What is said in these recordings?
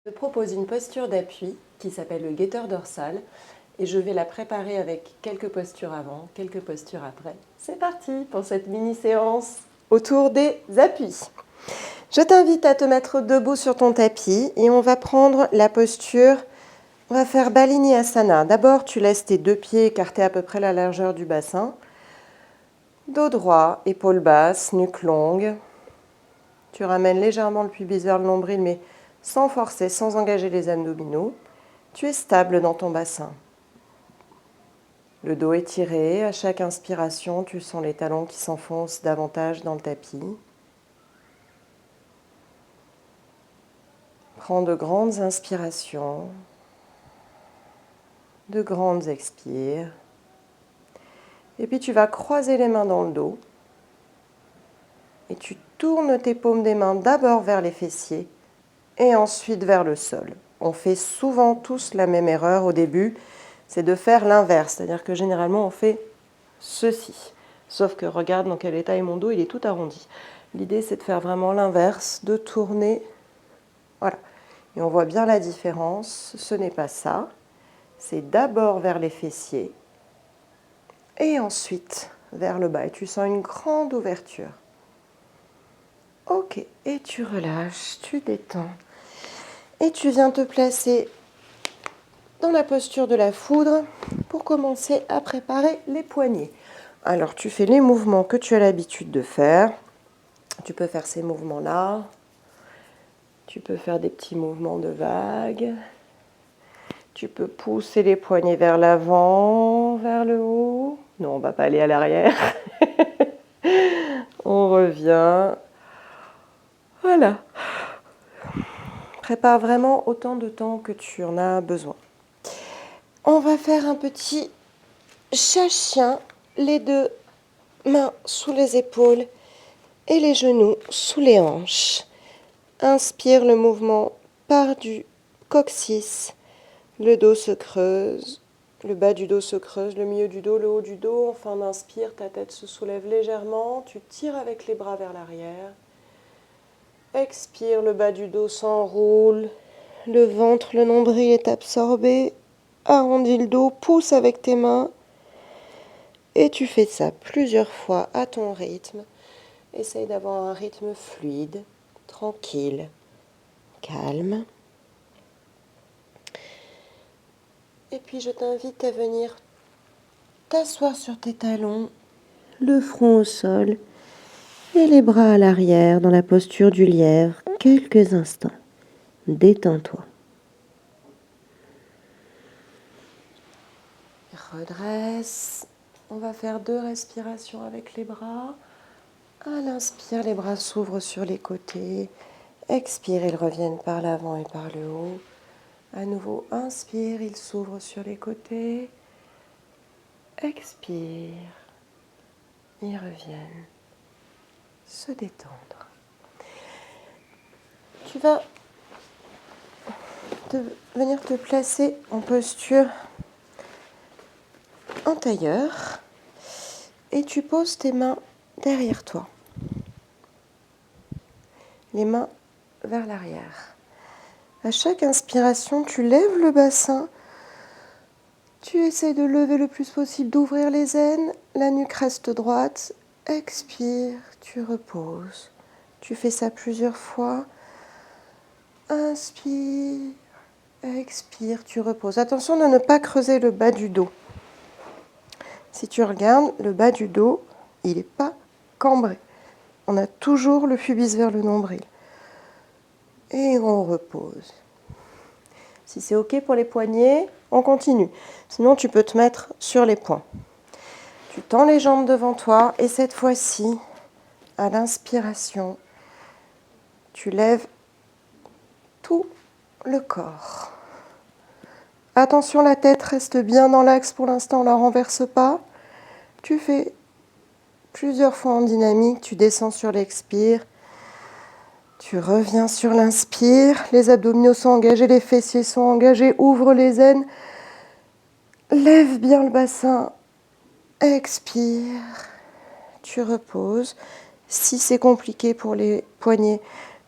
Je te propose une posture d'appui qui s'appelle le guetteur dorsal et je vais la préparer avec quelques postures avant, quelques postures après. C'est parti pour cette mini-séance autour des appuis. Je t'invite à te mettre debout sur ton tapis et on va prendre la posture, on va faire Balini Asana. D'abord, tu laisses tes deux pieds écartés à peu près la largeur du bassin. Dos droit, épaules basses, nuque longue. Tu ramènes légèrement le pubis vers le nombril, mais sans forcer, sans engager les abdominaux. Tu es stable dans ton bassin. Le dos est tiré. À chaque inspiration, tu sens les talons qui s'enfoncent davantage dans le tapis. Prends de grandes inspirations, de grandes expires. Et puis tu vas croiser les mains dans le dos. Et tu tournes tes paumes des mains d'abord vers les fessiers et ensuite vers le sol. On fait souvent tous la même erreur au début, c'est de faire l'inverse. C'est-à-dire que généralement on fait ceci. Sauf que regarde dans quel état est mon dos, il est tout arrondi. L'idée c'est de faire vraiment l'inverse, de tourner. Voilà. Et on voit bien la différence. Ce n'est pas ça. C'est d'abord vers les fessiers et ensuite vers le bas. Et tu sens une grande ouverture. Ok, et tu relâches, tu détends. Et tu viens te placer dans la posture de la foudre pour commencer à préparer les poignets. Alors, tu fais les mouvements que tu as l'habitude de faire. Tu peux faire ces mouvements-là. Tu peux faire des petits mouvements de vague. Tu peux pousser les poignets vers l'avant, vers le haut. Non, on ne va pas aller à l'arrière. On revient. Voilà. Prépare vraiment autant de temps que tu en as besoin. On va faire un petit chat-chien, les deux mains sous les épaules et les genoux sous les hanches. Inspire, le mouvement part du coccyx. Le dos se creuse, le bas du dos se creuse, le milieu du dos, le haut du dos. Enfin, on inspire, ta tête se soulève légèrement. Tu tires avec les bras vers l'arrière. Expire, le bas du dos s'enroule. Le ventre, le nombril est absorbé. Arrondis le dos, pousse avec tes mains. Et tu fais ça plusieurs fois à ton rythme. Essaye d'avoir un rythme fluide, tranquille, calme. Et puis je t'invite à venir t'asseoir sur tes talons, le front au sol et les bras à l'arrière dans la posture du lièvre quelques instants. Détends-toi. Redresse. On va faire 2 respirations avec les bras. À l'inspire, les bras s'ouvrent sur les côtés. Expire, ils reviennent par l'avant et par le haut. À nouveau, inspire, ils s'ouvrent sur les côtés. Expire, ils reviennent. Se détendre. Tu vas venir te placer en posture en tailleur et tu poses tes mains derrière toi. Les mains vers l'arrière. À chaque inspiration, tu lèves le bassin. Tu essaies de lever le plus possible, d'ouvrir les aines. La nuque reste droite. Expire, tu reposes. Tu fais ça plusieurs fois. Inspire, expire, tu reposes. Attention de ne pas creuser le bas du dos. Si tu regardes, le bas du dos, il n'est pas cambré. On a toujours le pubis vers le nombril. Et on repose. Si c'est OK pour les poignets, on continue. Sinon, tu peux te mettre sur les poings. Tu tends les jambes devant toi et cette fois-ci, à l'inspiration, tu lèves tout le corps. Attention, la tête reste bien dans l'axe pour l'instant, on ne la renverse pas. Tu fais plusieurs fois en dynamique, tu descends sur l'expire. Tu reviens sur l'inspire, les abdominaux sont engagés, les fessiers sont engagés, ouvre les aines, lève bien le bassin, expire, tu reposes. Si c'est compliqué pour les poignets,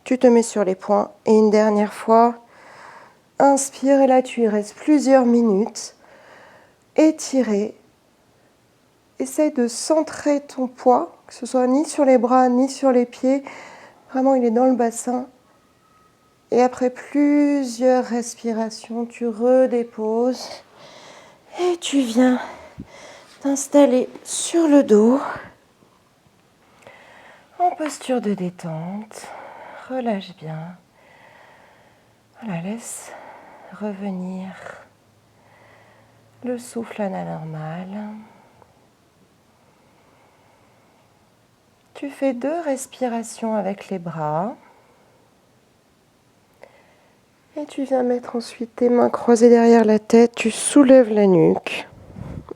tu te mets sur les poings et une dernière fois, Inspire et là tu y restes plusieurs minutes. Étirer. Essaye de centrer ton poids, que ce soit ni sur les bras ni sur les pieds. Vraiment, il est dans le bassin. Et après plusieurs respirations, tu redéposes et tu viens t'installer sur le dos en posture de détente. Relâche bien. Voilà, laisse revenir le souffle à la normale. Tu fais 2 respirations avec les bras. Et tu viens mettre ensuite tes mains croisées derrière la tête. Tu soulèves la nuque.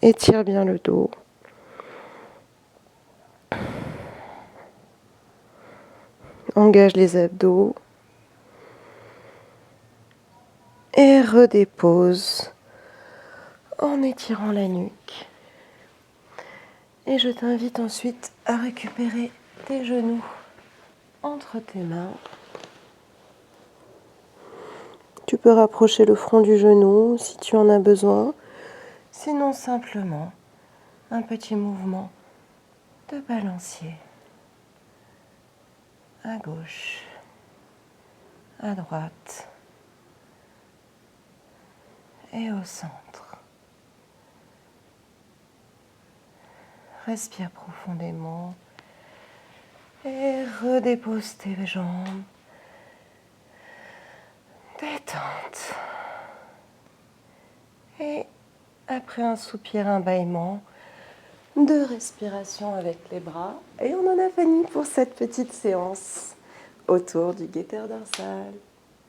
Étire bien le dos. Engage les abdos. Et redépose en étirant la nuque. Et je t'invite ensuite à récupérer tes genoux entre tes mains. Tu peux rapprocher le front du genou si tu en as besoin. Sinon, simplement, un petit mouvement de balancier. À gauche, à droite et au centre. Respire profondément et redépose tes jambes. Détente. Et après un soupir, un bâillement, 2 respirations avec les bras. Et on en a fini pour cette petite séance autour du guetteur dorsal.